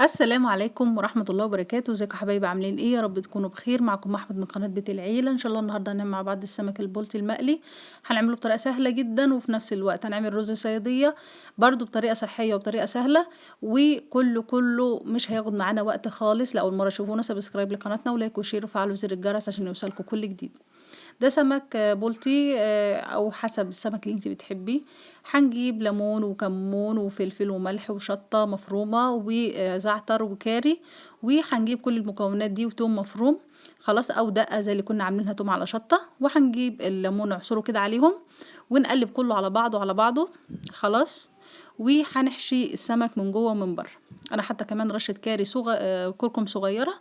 السلام عليكم ورحمة الله وبركاته. ازيكم يا حبايبي، عاملين ايه؟ يا رب تكونوا بخير. معكم احمد من قناة بيت العيلة. ان شاء الله النهارده هنعمل مع بعض السمك البلطي المقلي. هنعمله بطريقة سهلة جدا، وفي نفس الوقت هنعمل رز صيادية برضو بطريقة صحية وبطريقة سهلة، وكله مش هياخد معانا وقت خالص. لأول مرة تشوفونا سبسكرايب لقناتنا ولايك وشير وفعلوا زر الجرس عشان يوصلكم كل جديد. ده سمك بلطي او حسب السمك اللي انت بتحبيه. هنجيب ليمون وكمون وفلفل وملح وشطة مفرومة وزعتر وكاري، وهنجيب كل المكونات دي وتوم مفروم خلاص، او دقة زي اللي كنا عاملينها توم على شطة، وهنجيب الليمون نعصره كده عليهم ونقلب كله على بعضه خلاص. وهنحشي السمك من جوه ومن بره. انا حتى كمان رشه كاري كركم صغيره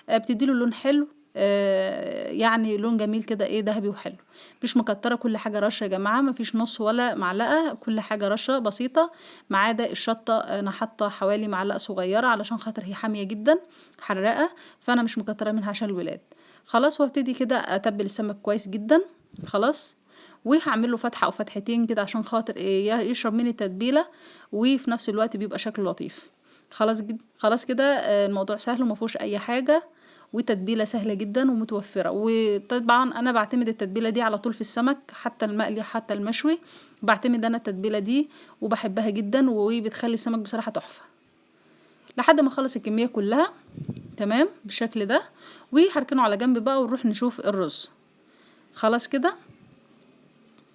بتديله لون حلو، يعني لون جميل كده، ايه، ذهبي وحلو. مش مكتره كل حاجه رشه يا جماعه، مفيش نص ولا معلقه، كل حاجه رشه بسيطه. ما عدا الشطه انا حاطه حوالي معلقه صغيره علشان خاطر هي حاميه جدا حراقه، فانا مش مكتره منها عشان الولاد. خلاص، وابتدي كده اتبل السمك كويس جدا خلاص. وهعمل له فتحه او فتحتين كده عشان خاطر إيه، يشرب من التتبيله، وفي نفس الوقت بيبقى شكله لطيف. خلاص كده. الموضوع سهل ومفيهوش اي حاجه، وتتبيله سهله جدا ومتوفره. وطبعا انا بعتمد التتبيله دي على طول في السمك، حتى المقلي حتى المشوي بعتمد انا التتبيله دي، وبحبها جدا وبتخلي السمك بصراحه تحفه. لحد ما اخلص الكميه كلها تمام بالشكل ده، وهركنه على جنب بقى ونروح نشوف الرز. خلاص كده.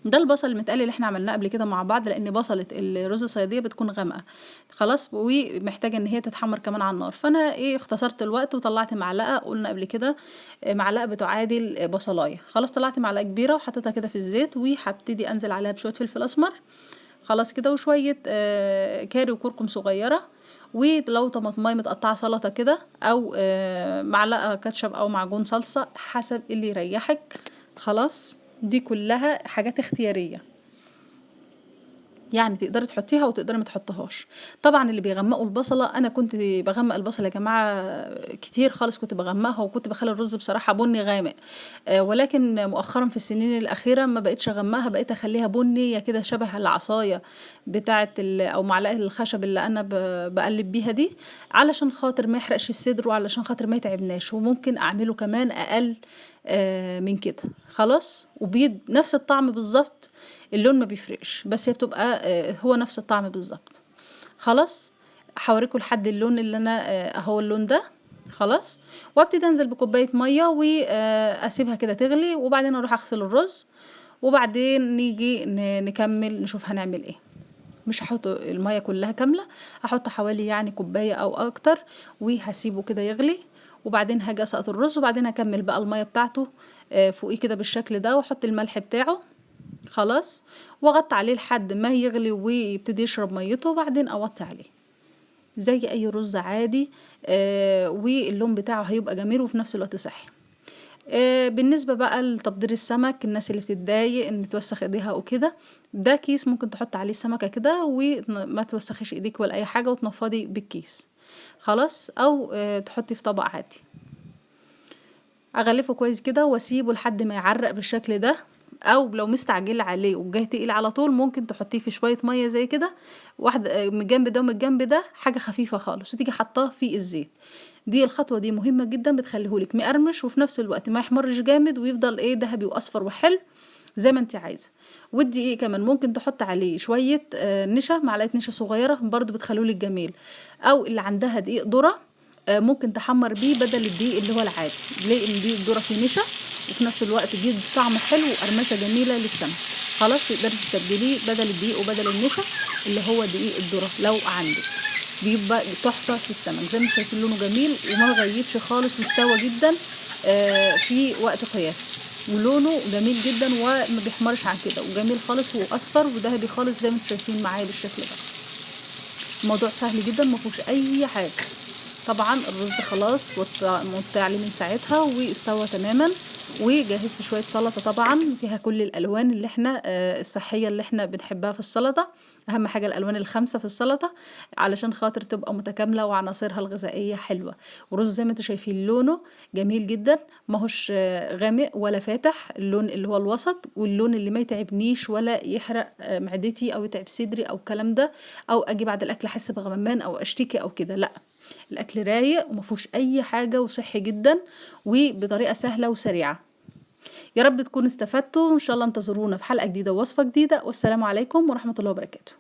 ده البصل المتقلي اللي احنا عملناه قبل كده مع بعض، لان بصلة الرز الصيادية بتكون غامقة خلاص، ومحتاجة ان هي تتحمر كمان على النار. فانا ايه، اختصرت الوقت وطلعت معلقة، قلنا قبل كده معلقة بتعادل بصلاية. خلاص طلعت معلقة كبيرة وحطيتها كده في الزيت، وهبتدي انزل عليها بشوية فلفل اسمر خلاص كده، وشوية كاري وكركم صغيرة، ولو طماطمايه متقطعة سلطة كده، او معلقة كاتشب او معجون صلصة حسب اللي يريحك. خلاص، دي كلها حاجات اختيارية، يعني تقدري تحطيها وتقدري ما تحطيهاش. طبعا اللي بيغمقوا البصله، انا كنت بغمق البصله يا جماعه كتير خالص، كنت بغمقها وكنت بخلي الرز بصراحه بني غامق. ولكن مؤخرا في السنين الاخيره ما بقتش اغمقها، بقيت اخليها بنيه كده شبه العصايه بتاعه او معلقه الخشب اللي انا بقلب بيها دي، علشان خاطر ما يحرقش الصدر وعلشان خاطر ما يتعبناش. وممكن اعمله كمان اقل من كده خلاص، وبيد نفس الطعم بالظبط. اللون ما بيفرقش، بس هي بتبقى هو نفس الطعم بالظبط. خلاص، هوريكم لحد اللون اللي انا اهو اللون ده خلاص. وابتدي انزل بكوبايه ميه واسيبها كده تغلي، وبعدين اروح اغسل الرز، وبعدين نيجي نكمل نشوف هنعمل ايه. مش هحط الميه كلها كامله، هحط حوالي يعني كوبايه او اكتر، وهسيبه كده يغلي. وبعدين هاجي اسقط الرز، وبعدين هكمل بقى الميه بتاعته فوقيه كده بالشكل ده، واحط الملح بتاعه خلاص، واغطي عليه لحد ما يغلي ويبتدي يشرب ميته، وبعدين اوطي عليه زي اي رز عادي. واللون بتاعه هيبقى جميل وفي نفس الوقت صحي. بالنسبة بقى لتبدير السمك، الناس اللي بتتضايق ان توسخ ايديها او كده، ده كيس ممكن تحط عليه السمكة كده وما توسخيش ايديك ولا اي حاجة، وتنفضي بالكيس خلاص، او تحطي في طبق عادي. اغلفه كويس كده واسيبه لحد ما يعرق بالشكل ده. او لو مستعجل عليه وجاي تقيل على طول، ممكن تحطيه في شويه ميه زي كده، واحده من الجنب ده ومن الجنب ده، حاجه خفيفه خالص، وتيجي حطاه في الزيت. دي الخطوه دي مهمه جدا، بتخليهولك مقرمش وفي نفس الوقت ما يحمرش جامد، ويفضل ايه، ذهبي واصفر وحلو زي ما انت عايزه. ودي ايه كمان، ممكن تحط عليه شويه نشا، معلقه نشا صغيره برضو بتخليهولك جميل. او اللي عندها دقيق ذره ممكن تحمر بيه بدل الدقيق اللي هو العادي. ليه؟ ان دقيق الذره فيه نشا، وفي نفس الوقت بيدي طعم حلو وقرمشه جميله للسمك. خلاص، تقدري تستبدليه بدل الدقيق وبدل النشا اللي هو دقيق الذره لو عندك، بيبقى تحفه في السمك. زي ما انتم شايفين لونه جميل وما غيبش خالص، واستوى جدا في وقت قياسي، ولونه جميل جدا وما بيحمرش عن كده، وجميل خالص واصفر وذهبي خالص زي ما انتم شايفين معايا بالشكل ده. الموضوع سهل جدا، ما فيهوش اي حاجه. طبعا الرز خلاص وطي عليه من ساعتها واستوى تماما، وجهزت شويه سلطه طبعا فيها كل الالوان اللي احنا الصحيه اللي احنا بنحبها في السلطه. اهم حاجه الالوان الخمسه في السلطه علشان خاطر تبقى متكامله وعناصرها الغذائيه حلوه. ورز زي ما انتم شايفين لونه جميل جدا، ماهوش غامق ولا فاتح، اللون اللي هو الوسط، واللون اللي ما يتعبنيش ولا يحرق معدتي او يتعب صدري او الكلام ده، او اجي بعد الاكل احس بغممان او اشتكي او كده، لا، الأكل رايق ومفيهوش أي حاجة وصحي جدا وبطريقة سهلة وسريعة. يا رب تكونوا استفدتوا، وإن شاء الله انتظرونا في حلقة جديدة ووصفة جديدة، والسلام عليكم ورحمة الله وبركاته.